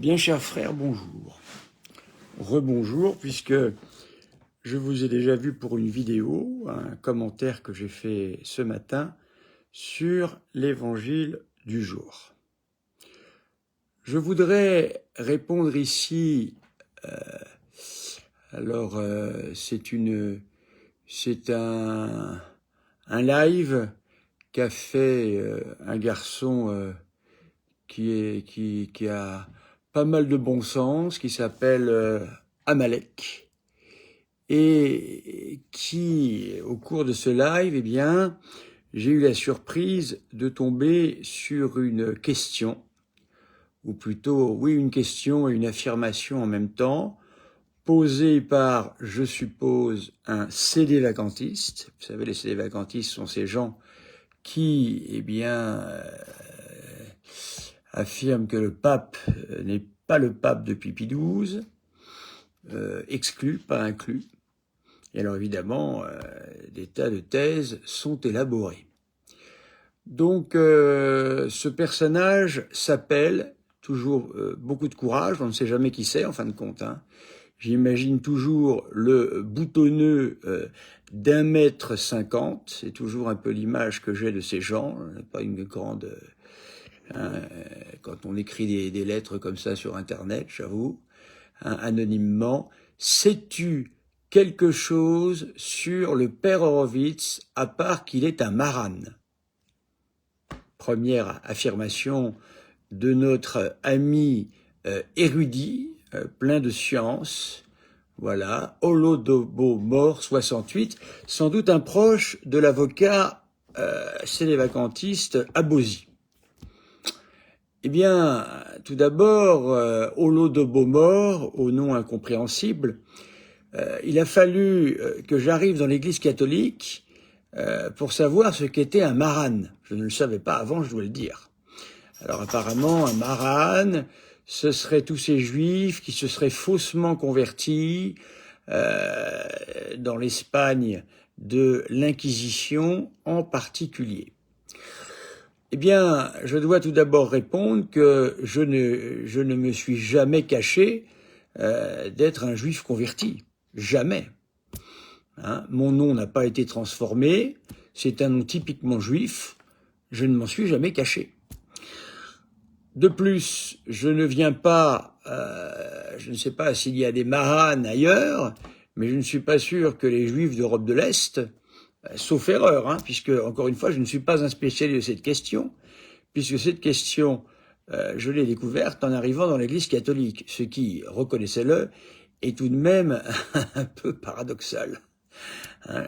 Bien, chers frères, bonjour. Rebonjour, puisque je vous ai déjà vu pour une vidéo, un commentaire que j'ai fait ce matin sur l'évangile du jour. Je voudrais répondre ici, c'est un live qu'a fait un garçon qui a pas mal de bon sens, qui s'appelle Amalek, et qui, au cours de ce live, eh bien, j'ai eu la surprise de tomber sur une question, ou plutôt, oui, une question et une affirmation en même temps, posée par, je suppose, un CD vacantiste. Vous savez, les CD vacantistes sont ces gens qui, eh bien, affirme que le pape n'est pas le pape depuis Pie XII, exclu, pas inclus. Et alors évidemment, des tas de thèses sont élaborées. Donc ce personnage s'appelle, toujours beaucoup de courage, on ne sait jamais qui c'est en fin de compte, hein. J'imagine toujours le boutonneux d'1,50 m, c'est toujours un peu l'image que j'ai de ces gens, pas une grande... quand on écrit des lettres comme ça sur Internet, j'avoue, hein, anonymement, sais-tu quelque chose sur le père Horowitz, à part qu'il est un marane? Première affirmation de notre ami érudit, plein de science, voilà, Holodomor 68, sans doute un proche de l'avocat sénévacantiste Abosi. Eh bien, tout d'abord, Holodomor, au nom incompréhensible, il a fallu que j'arrive dans l'Église catholique pour savoir ce qu'était un marane. Je ne le savais pas avant, je dois le dire. Alors apparemment, un marane, ce seraient tous ces juifs qui se seraient faussement convertis dans l'Espagne de l'Inquisition en particulier. Eh bien, je dois tout d'abord répondre que je ne me suis jamais caché d'être un juif converti. Jamais. Hein, mon nom n'a pas été transformé, c'est un nom typiquement juif, je ne m'en suis jamais caché. De plus, je ne viens pas, je ne sais pas s'il y a des maranes ailleurs, mais je ne suis pas sûr que les juifs d'Europe de l'Est, sauf erreur, hein, puisque, encore une fois, je ne suis pas un spécialiste de cette question, puisque cette question, je l'ai découverte en arrivant dans l'Église catholique, ce qui, reconnaissez-le, est tout de même un peu paradoxal. Hein,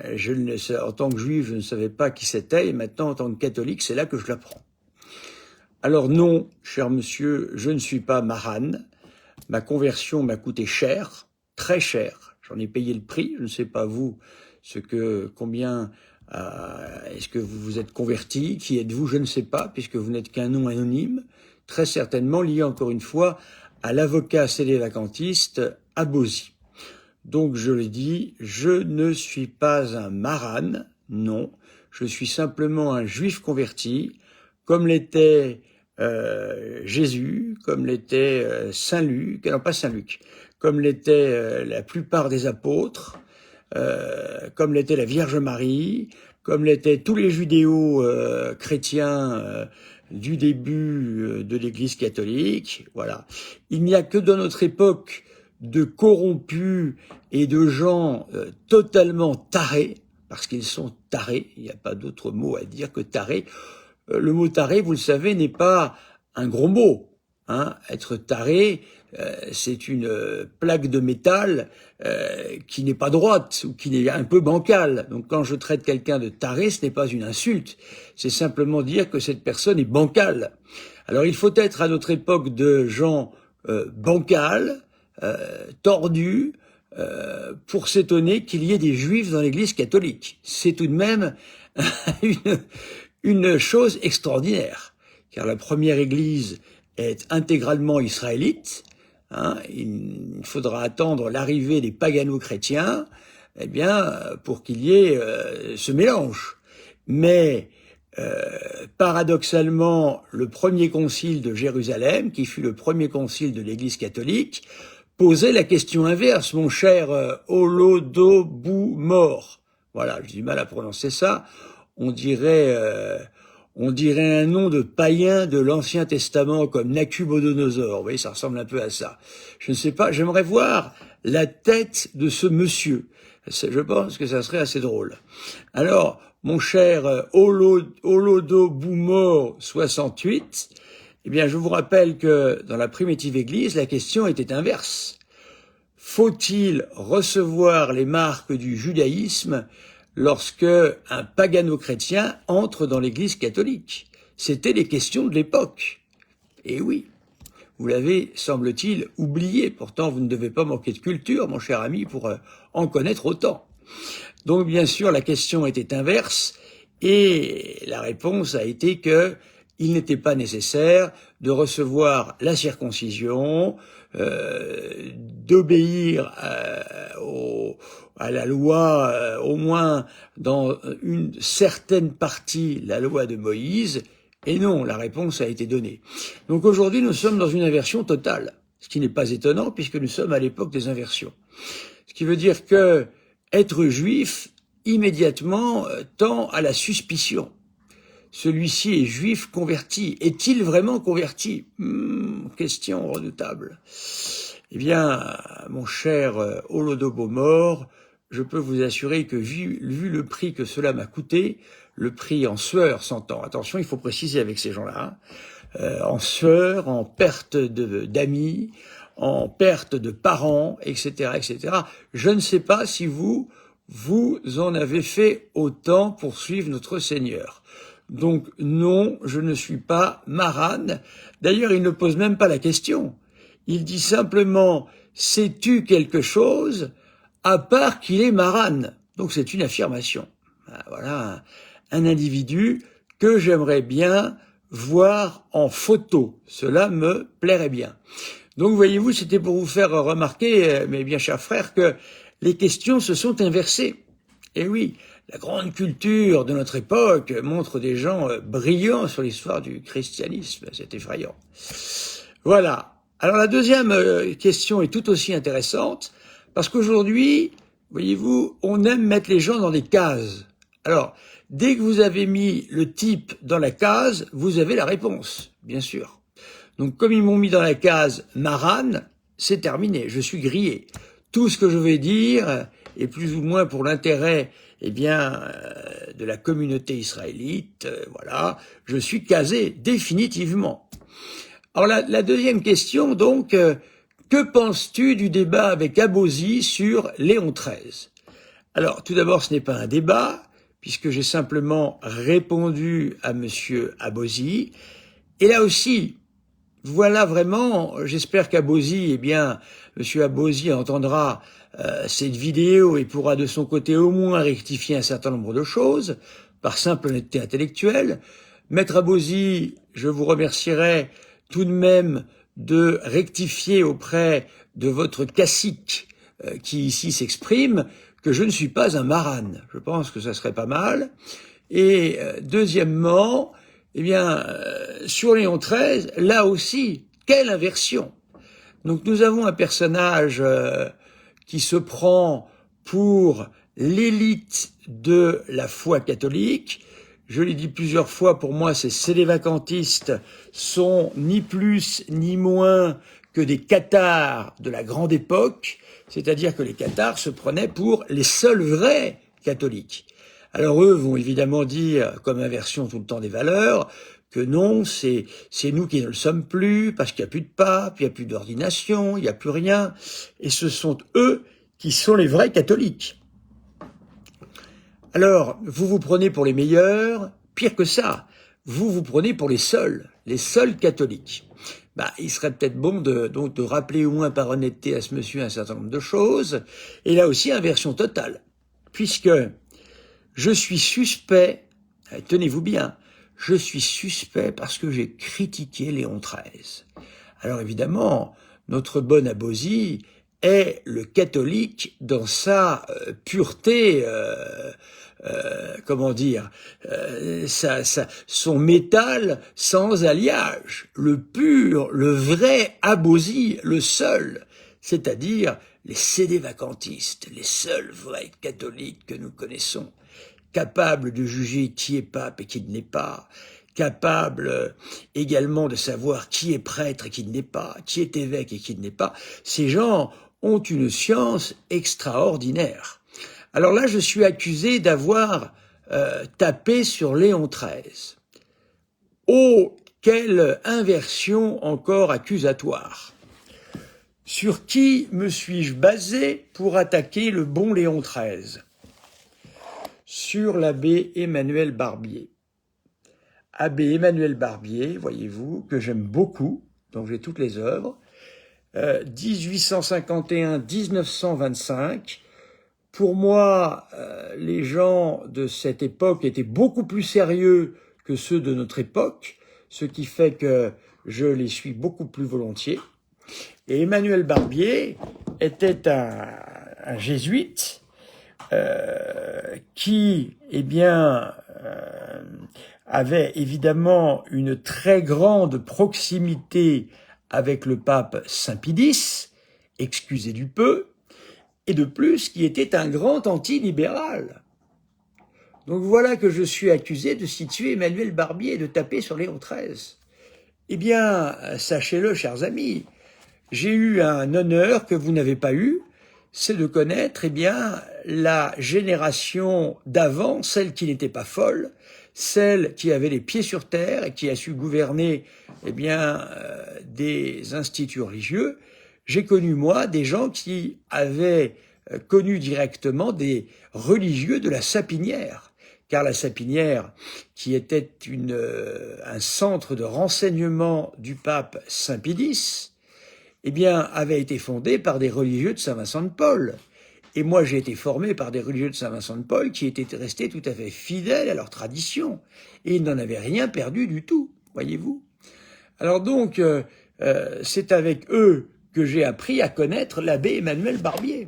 en tant que juif, je ne savais pas qui c'était, et maintenant, en tant que catholique, c'est là que je l'apprends. Alors non, cher monsieur, je ne suis pas marane. Ma conversion m'a coûté cher, très cher. J'en ai payé le prix. Je ne sais pas vous, combien est-ce que vous vous êtes converti, qui êtes-vous, je ne sais pas, puisque vous n'êtes qu'un nom anonyme, très certainement lié encore une fois à l'avocat sénévacantiste Abosi. Donc je l'ai dit, je ne suis pas un marane, non, je suis simplement un juif converti, comme l'était Jésus, comme l'était Saint Luc, non pas Saint Luc, comme l'était la plupart des apôtres, comme l'était la Vierge Marie, comme l'étaient tous les judéo-chrétiens du début de l'Église catholique. Voilà. Il n'y a que dans notre époque de corrompus et de gens totalement tarés, parce qu'ils sont tarés, il n'y a pas d'autre mot à dire que tarés. Le mot taré, vous le savez, n'est pas un gros mot. Hein. Être taré, c'est une plaque de métal qui n'est pas droite ou qui est un peu bancale. Donc quand je traite quelqu'un de taré, ce n'est pas une insulte. C'est simplement dire que cette personne est bancale. Alors il faut être à notre époque de gens bancals, tordus, pour s'étonner qu'il y ait des juifs dans l'Église catholique. C'est tout de même une chose extraordinaire, car la première église est intégralement israélite. Hein, il faudra attendre l'arrivée des pagano-chrétiens, eh bien, pour qu'il y ait ce mélange. Mais paradoxalement, le premier concile de Jérusalem, qui fut le premier concile de l'Église catholique, posait la question inverse, mon cher Holodomor. Voilà, j'ai du mal à prononcer ça. On dirait un nom de païen de l'Ancien Testament comme Nacubodonosor. Vous voyez, ça ressemble un peu à ça. Je ne sais pas, j'aimerais voir la tête de ce monsieur. Je pense que ça serait assez drôle. Alors, mon cher Holodomor 68, eh bien, je vous rappelle que dans la primitive Église, la question était inverse. Faut-il recevoir les marques du judaïsme lorsque un pagano-chrétien entre dans l'Église catholique? C'était les questions de l'époque. Et oui, vous l'avez, semble-t-il, oublié. Pourtant, vous ne devez pas manquer de culture, mon cher ami, pour en connaître autant. Donc, bien sûr, la question était inverse et la réponse a été que il n'était pas nécessaire de recevoir la circoncision, d'obéir à la loi, au moins dans une certaine partie, la loi de Moïse. Et non, la réponse a été donnée. Donc aujourd'hui, nous sommes dans une inversion totale, ce qui n'est pas étonnant puisque nous sommes à l'époque des inversions. Ce qui veut dire que être juif, immédiatement, tend à la suspicion. Celui-ci est juif converti. Est-il vraiment converti? Question redoutable. Eh bien, mon cher Holodomor, je peux vous assurer que vu le prix que cela m'a coûté, le prix en sueur s'entend. Attention, il faut préciser avec ces gens-là, en sueur, en perte d'amis, en perte de parents, etc., etc. Je ne sais pas si vous en avez fait autant pour suivre notre Seigneur. Donc non, je ne suis pas marane. D'ailleurs, il ne pose même pas la question. Il dit simplement, sais-tu quelque chose, à part qu'il est marane? Donc c'est une affirmation. Voilà un individu que j'aimerais bien voir en photo. Cela me plairait bien. Donc voyez-vous, c'était pour vous faire remarquer, mes bien chers frères, que les questions se sont inversées. Et oui, la grande culture de notre époque montre des gens brillants sur l'histoire du christianisme. C'est effrayant. Voilà. Alors la deuxième question est tout aussi intéressante, parce qu'aujourd'hui, voyez-vous, on aime mettre les gens dans des cases. Alors, dès que vous avez mis le type dans la case, vous avez la réponse, bien sûr. Donc comme ils m'ont mis dans la case marane, c'est terminé, je suis grillé. Tout ce que je vais dire est plus ou moins pour l'intérêt de la communauté israélite, voilà, je suis casé définitivement. Alors la deuxième question, donc, que penses-tu du débat avec Abosi sur Léon XIII? Alors, tout d'abord, ce n'est pas un débat, puisque j'ai simplement répondu à Monsieur Abosi. Et là aussi, voilà vraiment, j'espère qu'Abosi, Monsieur Abosi entendra cette vidéo et pourra de son côté au moins rectifier un certain nombre de choses, par simple honnêteté intellectuelle. Maître Abosi, je vous remercierai tout de même de rectifier auprès de votre cacique qui ici s'exprime que je ne suis pas un marane. Je pense que ça serait pas mal. Et deuxièmement, sur Léon XIII, là aussi, quelle inversion! Donc nous avons un personnage qui se prend pour l'élite de la foi catholique. Je l'ai dit plusieurs fois, pour moi, ces sédévacantistes sont ni plus ni moins que des cathares de la grande époque, c'est-à-dire que les cathares se prenaient pour les seuls vrais catholiques. Alors eux vont évidemment dire, comme inversion tout le temps des valeurs, que non, c'est nous qui ne le sommes plus, parce qu'il n'y a plus de pape, il n'y a plus d'ordination, il n'y a plus rien, et ce sont eux qui sont les vrais catholiques. Alors, vous vous prenez pour les meilleurs, pire que ça, vous vous prenez pour les seuls catholiques. Il serait peut-être bon de rappeler au moins par honnêteté à ce monsieur un certain nombre de choses, et là aussi inversion totale, puisque je suis suspect, tenez-vous bien, je suis suspect parce que j'ai critiqué Léon XIII. Alors évidemment, notre bonne Abosi est le catholique dans sa pureté, comment dire, son métal sans alliage, le pur, le vrai abosi, le seul, c'est-à-dire les sédévacantistes, les seuls vrais catholiques que nous connaissons, capables de juger qui est pape et qui ne l'est pas, capables également de savoir qui est prêtre et qui ne l'est pas, qui est évêque et qui ne l'est pas. Ces gens ont une science extraordinaire. Alors là, je suis accusé d'avoir tapé sur Léon XIII. Oh, quelle inversion encore accusatoire! Sur qui me suis-je basé pour attaquer le bon Léon XIII? Sur l'abbé Emmanuel Barbier. Abbé Emmanuel Barbier, voyez-vous, que j'aime beaucoup, dont j'ai toutes les œuvres, 1851-1925. Pour moi, les gens de cette époque étaient beaucoup plus sérieux que ceux de notre époque, ce qui fait que je les suis beaucoup plus volontiers. Et Emmanuel Barbier était un jésuite qui, eh bien, avait évidemment une très grande proximité avec le pape Saint-Pie X, excusez du peu, et de plus qui était un grand anti-libéral. Donc voilà que je suis accusé de situer Emmanuel Barbier et de taper sur Léon XIII. Eh bien, sachez-le, chers amis, j'ai eu un honneur que vous n'avez pas eu, c'est de connaître, eh bien, la génération d'avant, celle qui n'était pas folle, celle qui avait les pieds sur terre et qui a su gouverner, eh bien, des instituts religieux. J'ai connu, moi, des gens qui avaient connu directement des religieux de la Sapinière, car la Sapinière, qui était un centre de renseignement du pape Saint-Pie X, eh bien, avait été fondée par des religieux de Saint-Vincent-de-Paul. Et moi, j'ai été formé par des religieux de Saint-Vincent-de-Paul qui étaient restés tout à fait fidèles à leur tradition. Et ils n'en avaient rien perdu du tout, voyez-vous. Alors donc, c'est avec eux que j'ai appris à connaître l'abbé Emmanuel Barbier.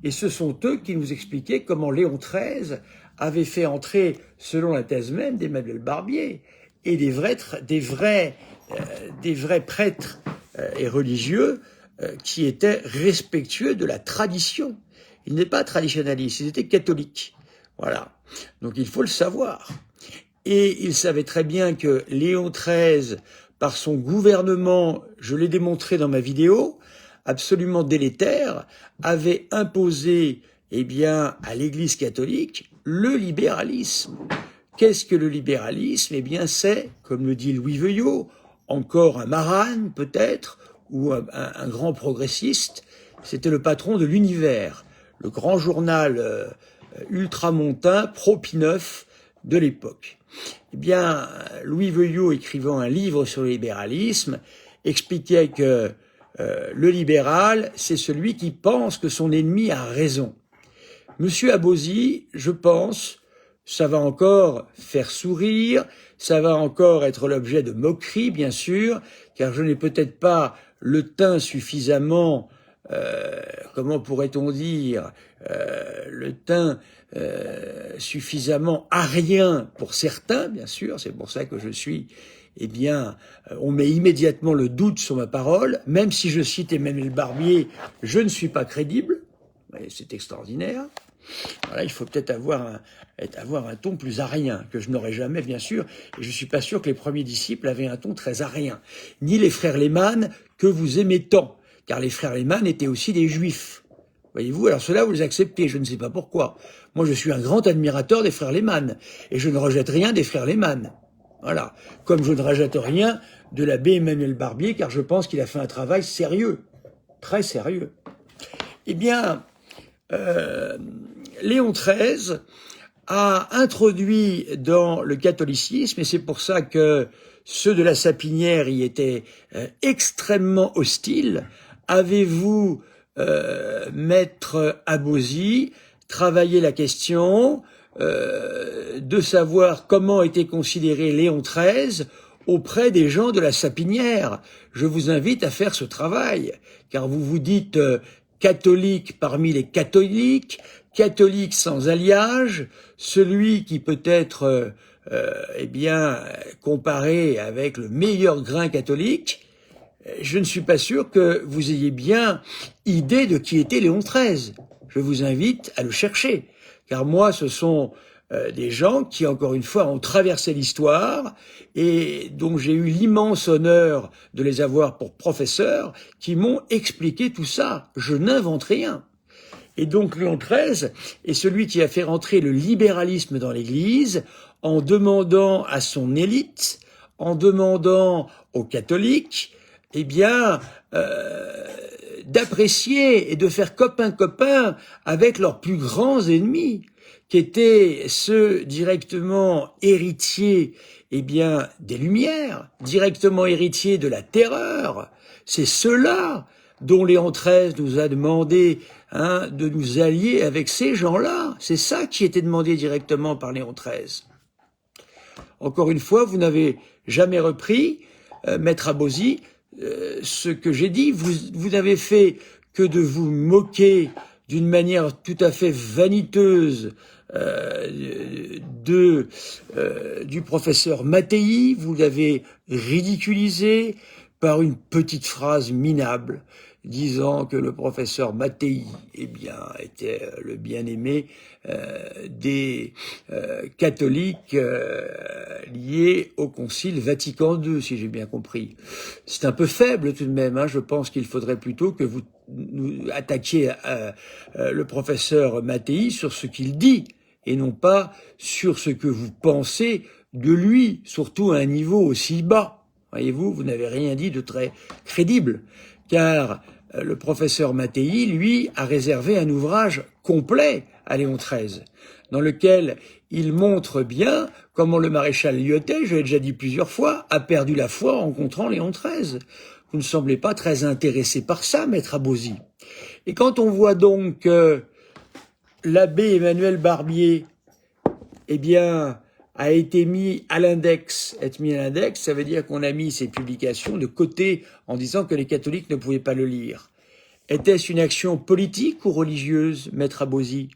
Et ce sont eux qui nous expliquaient comment Léon XIII avait fait entrer, selon la thèse même d'Emmanuel Barbier, et des vrais prêtres et religieux qui étaient respectueux de la tradition. Ils n'étaient pas traditionnalistes, ils étaient catholiques. Voilà. Donc il faut le savoir. Et il savait très bien que Léon XIII, par son gouvernement, je l'ai démontré dans ma vidéo, absolument délétère, avait imposé, eh bien, à l'Église catholique, le libéralisme. Qu'est-ce que le libéralisme? Eh bien, c'est, comme le dit Louis Veuillot, encore un Maran, peut-être, ou un grand progressiste. C'était le patron de l'Univers, le grand journal ultramontain, pro-Pie IX de l'époque. Eh bien, Louis Veuillot, écrivant un livre sur le libéralisme, expliquait que le libéral, c'est celui qui pense que son ennemi a raison. Monsieur Abosi, je pense, ça va encore faire sourire, ça va encore être l'objet de moqueries, bien sûr, car je n'ai peut-être pas le teint suffisamment, comment pourrait-on dire, le teint suffisamment arien pour certains, bien sûr, c'est pour ça que je suis, eh bien, on met immédiatement le doute sur ma parole, même si je cite Emmanuel Barbier, je ne suis pas crédible, c'est extraordinaire. Voilà, il faut peut-être avoir un ton plus arien, que je n'aurais jamais, bien sûr, et je suis pas sûr que les premiers disciples avaient un ton très arien, ni les frères Lehmann, que vous aimez tant, car les frères Lehmann étaient aussi des juifs. Voyez-vous, alors cela vous les acceptez, je ne sais pas pourquoi. Moi, je suis un grand admirateur des frères Lehmann, et je ne rejette rien des frères Lehmann. Voilà, comme je ne rejette rien de l'abbé Emmanuel Barbier, car je pense qu'il a fait un travail sérieux, très sérieux. Eh bien, Léon XIII a introduit dans le catholicisme, et c'est pour ça que ceux de la Sapinière y étaient extrêmement hostiles. Avez-vous, maître Abosi, travaillé la question de savoir comment était considéré Léon XIII auprès des gens de la Sapinière. Je vous invite à faire ce travail, car vous vous dites catholique parmi les catholiques, catholique sans alliage, celui qui peut être eh bien comparé avec le meilleur grain catholique. Je ne suis pas sûr que vous ayez bien idée de qui était Léon XIII. Je vous invite à le chercher, car moi, ce sont des gens qui, encore une fois, ont traversé l'histoire et dont j'ai eu l'immense honneur de les avoir pour professeurs, qui m'ont expliqué tout ça. Je n'invente rien. Et donc Léon XIII est celui qui a fait rentrer le libéralisme dans l'Église en demandant à son élite, en demandant aux catholiques, eh bien, d'apprécier et de faire copain-copain avec leurs plus grands ennemis, qui étaient ceux directement héritiers, eh bien, des Lumières, directement héritiers de la Terreur. C'est ceux-là dont Léon XIII nous a demandé de nous allier avec ces gens-là. C'est ça qui était demandé directement par Léon XIII. Encore une fois, vous n'avez jamais repris, Maître Abosi, ce que j'ai dit. Vous n'avez fait que de vous moquer d'une manière tout à fait vaniteuse du professeur Mattei. Vous l'avez ridiculisé par une petite phrase minable disant que le professeur Mattei, eh bien, était le bien-aimé des catholiques liés au Concile Vatican II, si j'ai bien compris. C'est un peu faible tout de même. Je pense qu'il faudrait plutôt que vous attaquiez le professeur Mattei sur ce qu'il dit et non pas sur ce que vous pensez de lui, surtout à un niveau aussi bas. Voyez-vous, vous n'avez rien dit de très crédible, car le professeur Mattei, lui, a réservé un ouvrage complet à Léon XIII, dans lequel il montre bien comment le maréchal Lyautey, je l'ai déjà dit plusieurs fois, a perdu la foi en rencontrant Léon XIII. Vous ne semblez pas très intéressé par ça, Maître Abosi. Et quand on voit donc l'abbé Emmanuel Barbier, eh bien, a été mis à l'index. Être mis à l'index, ça veut dire qu'on a mis ses publications de côté en disant que les catholiques ne pouvaient pas le lire. Était-ce une action politique ou religieuse, Maître Abosi?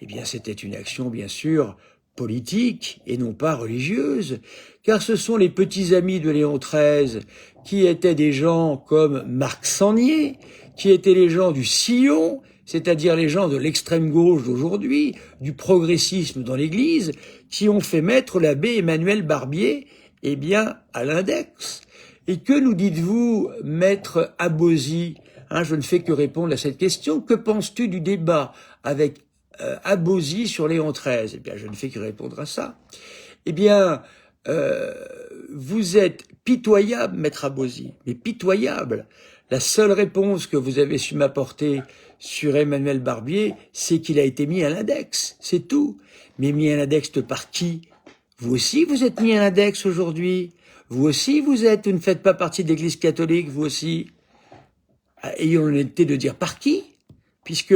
Eh bien, c'était une action, bien sûr, politique et non pas religieuse, car ce sont les petits amis de Léon XIII qui étaient des gens comme Marc Sangnier, qui étaient les gens du Sillon, c'est-à-dire les gens de l'extrême gauche d'aujourd'hui, du progressisme dans l'Église, qui ont fait mettre l'abbé Emmanuel Barbier, eh bien, à l'index. Et que nous dites-vous, Maître Abosi? Je ne fais que répondre à cette question. Que penses-tu du débat avec Abosi sur Léon XIII? Eh bien, je ne fais que répondre à ça. Eh bien, vous êtes pitoyable, Maître Abosi, mais pitoyable. La seule réponse que vous avez su m'apporter sur Emmanuel Barbier, c'est qu'il a été mis à l'index, c'est tout. Mais mis à l'index par qui? Vous aussi, vous êtes mis à l'index aujourd'hui. Vous aussi, vous ne faites pas partie de l'Église catholique, vous aussi. Ayons l'honnêteté de dire par qui, puisque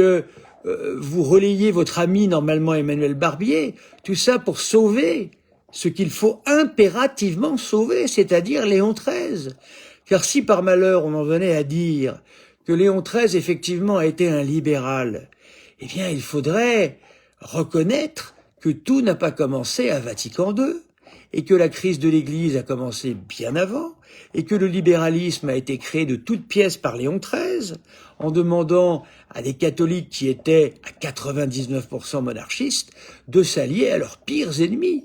vous relayez votre ami normalement Emmanuel Barbier, tout ça pour sauver ce qu'il faut impérativement sauver, c'est-à-dire Léon XIII. Car si par malheur on en venait à dire que Léon XIII effectivement a été un libéral, eh bien il faudrait reconnaître que tout n'a pas commencé à Vatican II, et que la crise de l'Église a commencé bien avant, et que le libéralisme a été créé de toutes pièces par Léon XIII, en demandant à des catholiques qui étaient à 99% monarchistes de s'allier à leurs pires ennemis.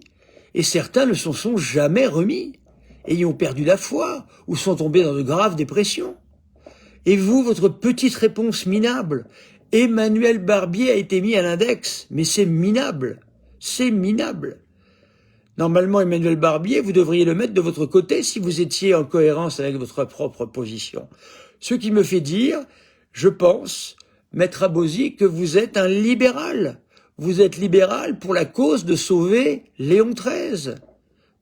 Et certains ne s'en sont jamais remis, et y ont perdu la foi, ou sont tombés dans de graves dépressions. Et vous, votre petite réponse minable, Emmanuel Barbier a été mis à l'index, mais c'est minable, c'est minable. Normalement, Emmanuel Barbier, vous devriez le mettre de votre côté si vous étiez en cohérence avec votre propre position. Ce qui me fait dire, je pense, Maître Abosi, que vous êtes un libéral. Vous êtes libéral pour la cause de sauver Léon XIII,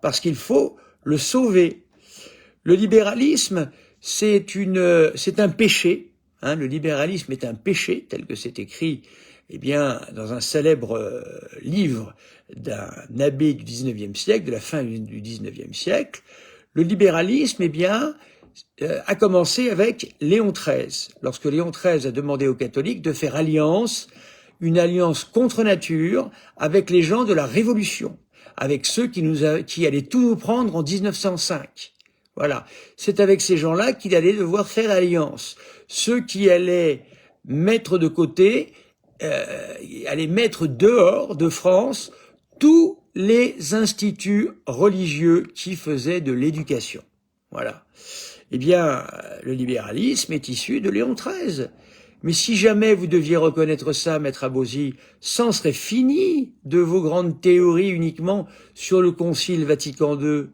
parce qu'il faut le sauver. Le libéralisme, c'est un péché. Le libéralisme est un péché, tel que c'est écrit, eh bien, dans un célèbre livre d'un abbé du XIXe siècle, de la fin du XIXe siècle. Le libéralisme, eh bien, a commencé avec Léon XIII, lorsque Léon XIII a demandé aux catholiques de faire alliance, une alliance contre nature, avec les gens de la Révolution, avec ceux qui allaient tout nous prendre en 1905. Voilà, c'est avec ces gens-là qu'il allait devoir faire alliance. Ceux qui allaient mettre de côté, allaient mettre dehors de France tous les instituts religieux qui faisaient de l'éducation. Voilà. Eh bien, le libéralisme est issu de Léon XIII. Mais si jamais vous deviez reconnaître ça, Maître Abosi, c'en serait fini de vos grandes théories uniquement sur le Concile Vatican II.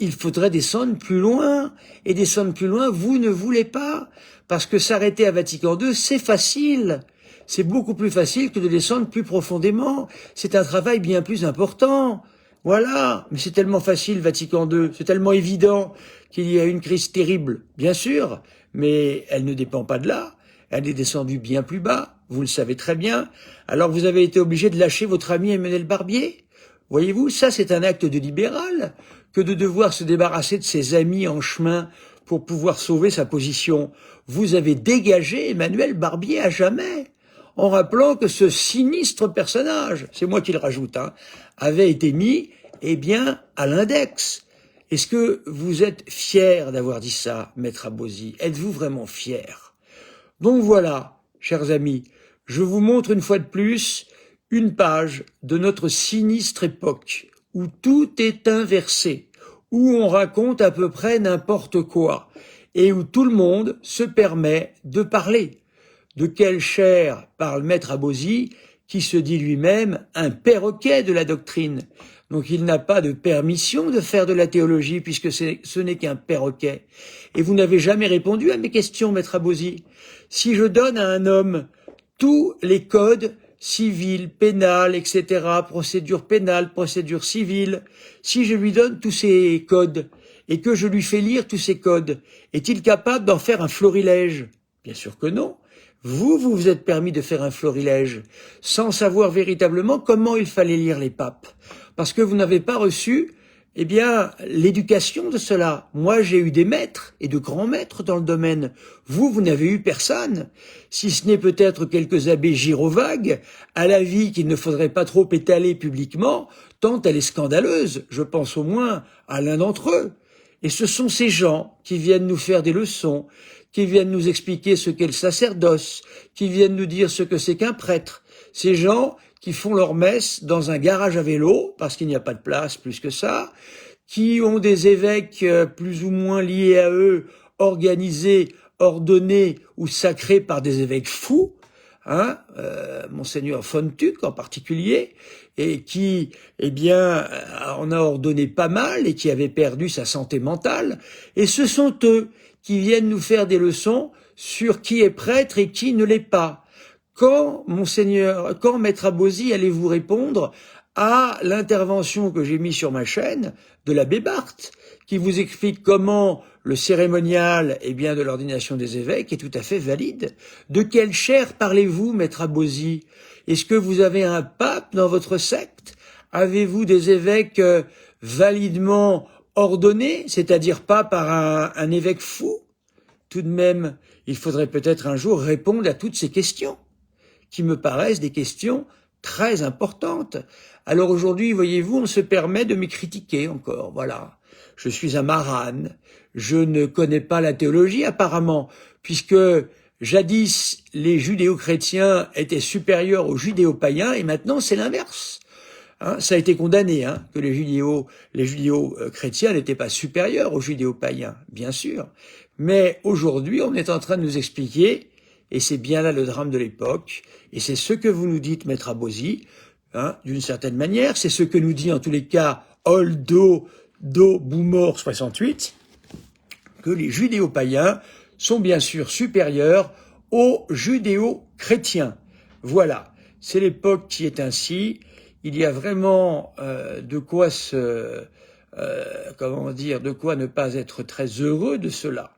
Il faudrait descendre plus loin. Et descendre plus loin, vous ne voulez pas. Parce que s'arrêter à Vatican II, c'est facile. C'est beaucoup plus facile que de descendre plus profondément. C'est un travail bien plus important. Voilà. Mais c'est tellement facile, Vatican II. C'est tellement évident qu'il y a une crise terrible, bien sûr. Mais elle ne dépend pas de là. Elle est descendue bien plus bas. Vous le savez très bien. Alors vous avez été obligé de lâcher votre ami Emmanuel Barbier. Voyez-vous, ça c'est un acte de libéral que de devoir se débarrasser de ses amis en chemin pour pouvoir sauver sa position. Vous avez dégagé Emmanuel Barbier à jamais, en rappelant que ce sinistre personnage, c'est moi qui le rajoute, avait été mis, eh bien, à l'index. Est-ce que vous êtes fier d'avoir dit ça, Maître Abosi? Êtes-vous vraiment fier? Donc voilà, chers amis, je vous montre une fois de plus une page de notre sinistre époque, où tout est inversé, où on raconte à peu près n'importe quoi, et où tout le monde se permet de parler. De quelle chair parle Maître Abosi, qui se dit lui-même un perroquet de la doctrine. Donc il n'a pas de permission de faire de la théologie, puisque ce n'est qu'un perroquet. Et vous n'avez jamais répondu à mes questions, Maître Abosi. Si je donne à un homme tous les codes civil, pénal, etc., procédure pénale, procédure civile, si je lui donne tous ces codes et que je lui fais lire tous ces codes, est-il capable d'en faire un florilège? Bien sûr que non. Vous vous êtes permis de faire un florilège sans savoir véritablement comment il fallait lire les papes, parce que vous n'avez pas reçu eh bien, l'éducation de cela. Moi, j'ai eu des maîtres et de grands maîtres dans le domaine. Vous n'avez eu personne, si ce n'est peut-être quelques abbés gyrovagues, à la vie qu'il ne faudrait pas trop étaler publiquement, tant elle est scandaleuse. Je pense au moins à l'un d'entre eux. Et ce sont ces gens qui viennent nous faire des leçons, qui viennent nous expliquer ce qu'est le sacerdoce, qui viennent nous dire ce que c'est qu'un prêtre. Ces gens qui font leur messe dans un garage à vélo, parce qu'il n'y a pas de place plus que ça, qui ont des évêques plus ou moins liés à eux, organisés, ordonnés ou sacrés par des évêques fous, Monseigneur Fontuc en particulier, et qui, eh bien, en a ordonné pas mal et qui avait perdu sa santé mentale. Et ce sont eux qui viennent nous faire des leçons sur qui est prêtre et qui ne l'est pas. Quand Maître Abosi, allez-vous répondre à l'intervention que j'ai mise sur ma chaîne de l'abbé Barthes, qui vous explique comment le cérémonial de l'ordination des évêques est tout à fait valide? De quelle chair parlez-vous, Maître Abosi? Est-ce que vous avez un pape dans votre secte? Avez-vous des évêques validement ordonnés, c'est-à-dire pas par un évêque fou? Tout de même, il faudrait peut-être un jour répondre à toutes ces questions, qui me paraissent des questions très importantes. Alors aujourd'hui, voyez-vous, on se permet de me critiquer encore, voilà. Je suis un marane, je ne connais pas la théologie apparemment, puisque jadis les judéo-chrétiens étaient supérieurs aux judéo-païens, et maintenant c'est l'inverse. Ça a été condamné, que les judéo-chrétiens n'étaient pas supérieurs aux judéo-païens, bien sûr. Mais aujourd'hui, on est en train de nous expliquer, et c'est bien là le drame de l'époque, et c'est ce que vous nous dites, Maître Abosi, d'une certaine manière, c'est ce que nous dit en tous les cas Holdo Boumor 68, que les judéo-païens sont bien sûr supérieurs aux judéo-chrétiens. Voilà, c'est l'époque qui est ainsi. Il y a vraiment de quoi de quoi ne pas être très heureux de cela.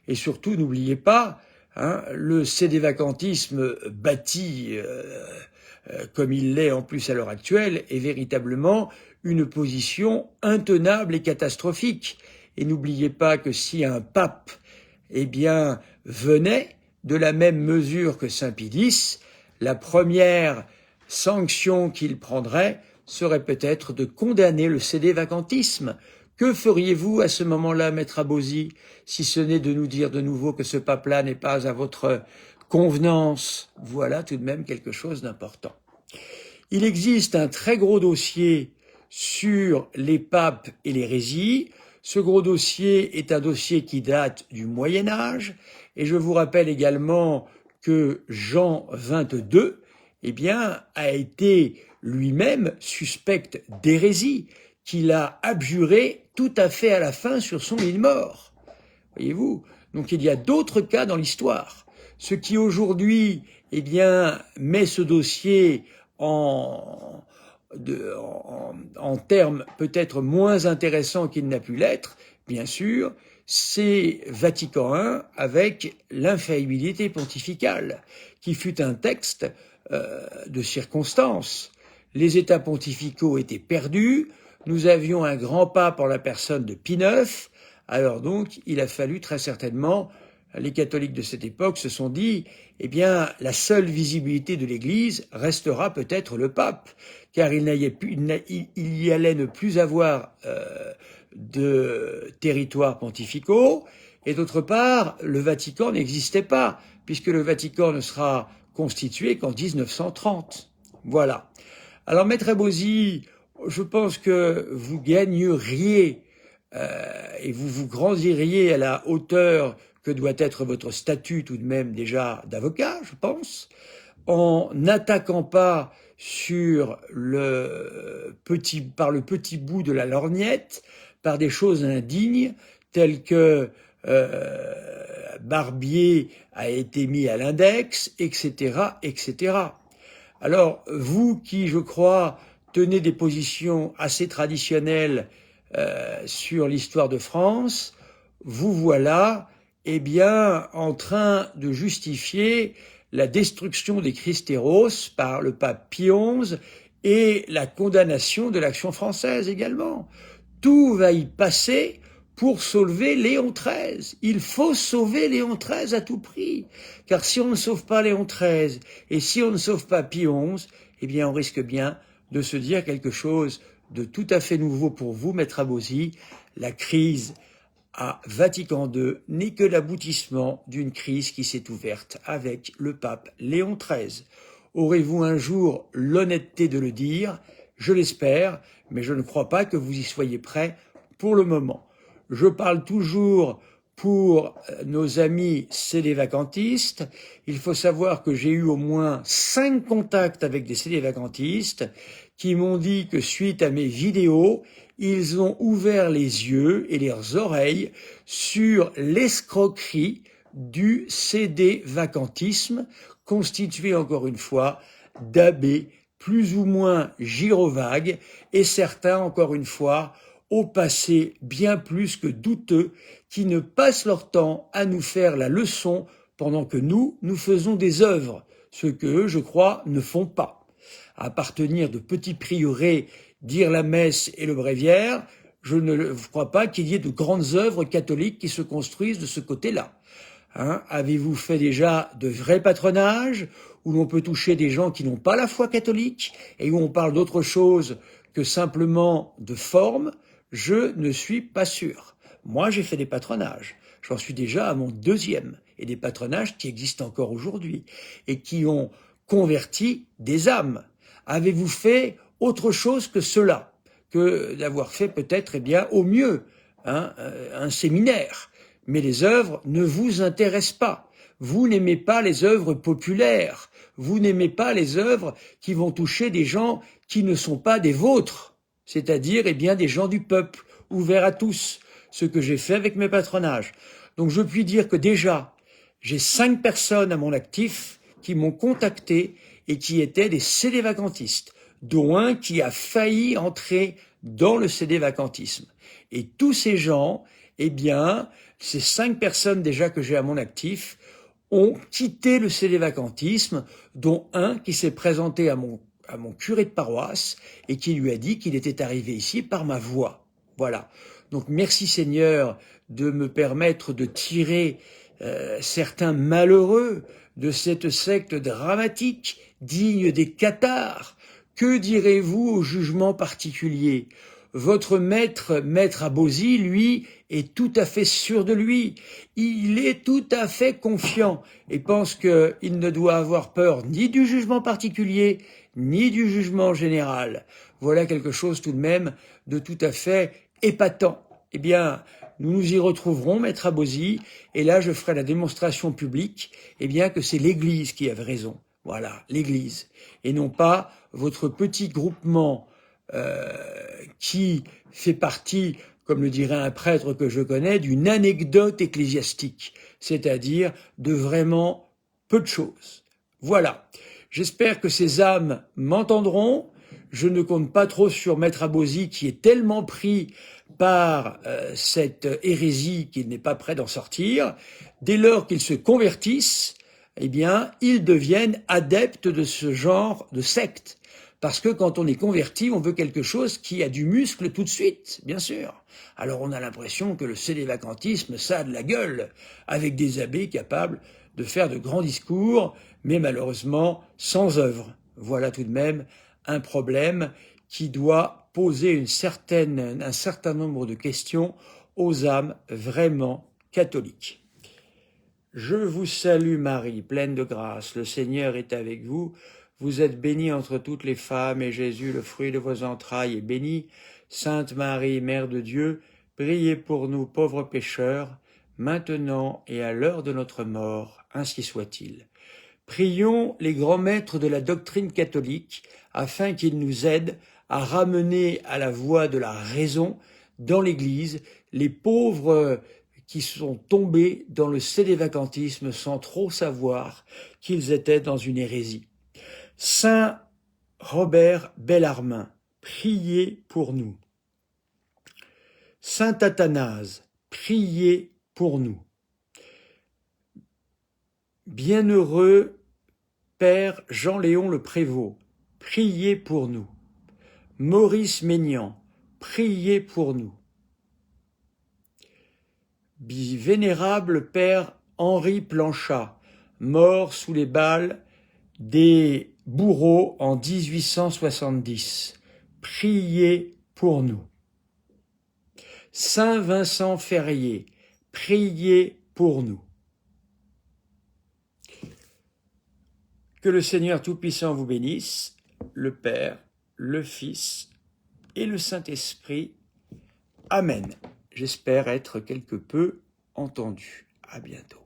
Et surtout, n'oubliez pas Hein, le sédévacantisme bâti comme il l'est en plus à l'heure actuelle est véritablement une position intenable et catastrophique. Et n'oubliez pas que si un pape eh bien, venait de la même mesure que Saint Pie X, la première sanction qu'il prendrait serait peut-être de condamner le sédévacantisme. Que feriez-vous à ce moment-là, maître Abosi, si ce n'est de nous dire de nouveau que ce pape-là n'est pas à votre convenance? Voilà tout de même quelque chose d'important. Il existe un très gros dossier sur les papes et l'hérésie. Ce gros dossier est un dossier qui date du Moyen-Âge, et je vous rappelle également que Jean XXII, eh bien, a été lui-même suspect d'hérésie, qu'il a abjuré tout à fait à la fin sur son lit de mort. Voyez-vous? Donc il y a d'autres cas dans l'histoire. Ce qui aujourd'hui, eh bien, met ce dossier en termes peut-être moins intéressants qu'il n'a pu l'être, bien sûr, c'est Vatican I avec l'infaillibilité pontificale, qui fut un texte de circonstance. Les États pontificaux étaient perdus, nous avions un grand pape en la personne de Pie IX, alors donc il a fallu très certainement, les catholiques de cette époque se sont dit, eh bien la seule visibilité de l'Église restera peut-être le pape, car il y allait ne plus avoir de territoires pontificaux, et d'autre part, le Vatican n'existait pas, puisque le Vatican ne sera constitué qu'en 1930. Voilà. Alors, maître Abosi, je pense que vous gagneriez et vous vous grandiriez à la hauteur que doit être votre statut tout de même déjà d'avocat, je pense, en n'attaquant pas sur par le petit bout de la lorgnette, par des choses indignes telles que Barbier a été mis à l'index, etc., etc. Alors, vous qui, je crois, tenez des positions assez traditionnelles sur l'histoire de France, vous voilà, eh bien, en train de justifier la destruction des Christéros par le pape Pie XI et la condamnation de l'Action française également. Tout va y passer pour sauver Léon XIII. Il faut sauver Léon XIII à tout prix, car si on ne sauve pas Léon XIII et si on ne sauve pas Pie XI, eh bien on risque bien de se dire quelque chose de tout à fait nouveau pour vous, maître Abosi. La crise à Vatican II n'est que l'aboutissement d'une crise qui s'est ouverte avec le pape Léon XIII. Aurez-vous un jour l'honnêteté de le dire? Je l'espère, mais je ne crois pas que vous y soyez prêts pour le moment. Je parle toujours pour nos amis sédévacantistes. Il faut savoir que j'ai eu au moins 5 contacts avec des sédévacantistes qui m'ont dit que suite à mes vidéos, ils ont ouvert les yeux et leurs oreilles sur l'escroquerie du sédévacantisme, constitué encore une fois d'abbés plus ou moins gyrovagues et certains, encore une fois, au passé bien plus que douteux, qui ne passent leur temps à nous faire la leçon pendant que nous faisons des œuvres, ce que eux, je crois, ne font pas. Appartenir de petits prieurés, dire la messe et le bréviaire, je ne crois pas qu'il y ait de grandes œuvres catholiques qui se construisent de ce côté-là. Hein, avez-vous fait déjà de vrais patronages où l'on peut toucher des gens qui n'ont pas la foi catholique et où on parle d'autre chose que simplement de forme? Je ne suis pas sûr. Moi, j'ai fait des patronages. J'en suis déjà à mon 2e, et des patronages qui existent encore aujourd'hui et qui ont converti des âmes. Avez-vous fait autre chose que cela, que d'avoir fait peut-être, eh bien, au mieux, un séminaire? Mais les œuvres ne vous intéressent pas. Vous n'aimez pas les œuvres populaires. Vous n'aimez pas les œuvres qui vont toucher des gens qui ne sont pas des vôtres, c'est-à-dire, eh bien, des gens du peuple, ouverts à tous, ce que j'ai fait avec mes patronages. Donc, je puis dire que déjà, j'ai 5 personnes à mon actif qui m'ont contacté et qui étaient des sédévacantistes, dont un qui a failli entrer dans le sédévacantisme. Et tous ces gens, eh bien, ces 5 personnes déjà que j'ai à mon actif, ont quitté le sédévacantisme, dont un qui s'est présenté à mon curé de paroisse et qui lui a dit qu'il était arrivé ici par ma voix. Voilà. Donc merci Seigneur de me permettre de tirer certains malheureux de cette secte dramatique, digne des cathares. Que direz-vous au jugement particulier? Votre maître Abosi, lui, est tout à fait sûr de lui. Il est tout à fait confiant et pense qu'il ne doit avoir peur ni du jugement particulier, ni du jugement général. Voilà quelque chose tout de même de tout à fait épatant. Eh bien, nous nous y retrouverons, maître Abosi, et là je ferai la démonstration publique, eh bien que c'est l'Église qui avait raison. Voilà, l'Église, et non pas votre petit groupement qui fait partie, comme le dirait un prêtre que je connais, d'une anecdote ecclésiastique, c'est-à-dire de vraiment peu de choses. Voilà. J'espère que ces âmes m'entendront. Je ne compte pas trop sur Maître Abosi qui est tellement pris par cette hérésie qu'il n'est pas prêt d'en sortir. Dès lors qu'ils se convertissent, eh bien, ils deviennent adeptes de ce genre de secte. Parce que quand on est converti, on veut quelque chose qui a du muscle tout de suite, bien sûr. Alors on a l'impression que le sédévacantisme, ça a de la gueule, avec des abbés capables de faire de grands discours, mais malheureusement sans œuvre. Voilà tout de même un problème qui doit poser un certain nombre de questions aux âmes vraiment catholiques. Je vous salue Marie, pleine de grâce, le Seigneur est avec vous. Vous êtes bénie entre toutes les femmes, et Jésus, le fruit de vos entrailles, est béni. Sainte Marie, Mère de Dieu, priez pour nous pauvres pécheurs, maintenant et à l'heure de notre mort, ainsi soit-il. Prions les grands maîtres de la doctrine catholique, afin qu'ils nous aident à ramener à la voie de la raison dans l'Église les pauvres qui sont tombés dans le sédévacantisme sans trop savoir qu'ils étaient dans une hérésie. Saint Robert Bellarmin, priez pour nous. Saint Athanase, priez pour nous. Bienheureux Père Jean-Léon le Prévost, priez pour nous. Maurice Maignan, priez pour nous. Vénérable Père Henri Planchat, mort sous les balles des bourreaux en 1870, priez pour nous. Saint Vincent Ferrier, priez pour nous. Que le Seigneur Tout-Puissant vous bénisse, le Père, le Fils et le Saint-Esprit. Amen. J'espère être quelque peu entendu. À bientôt.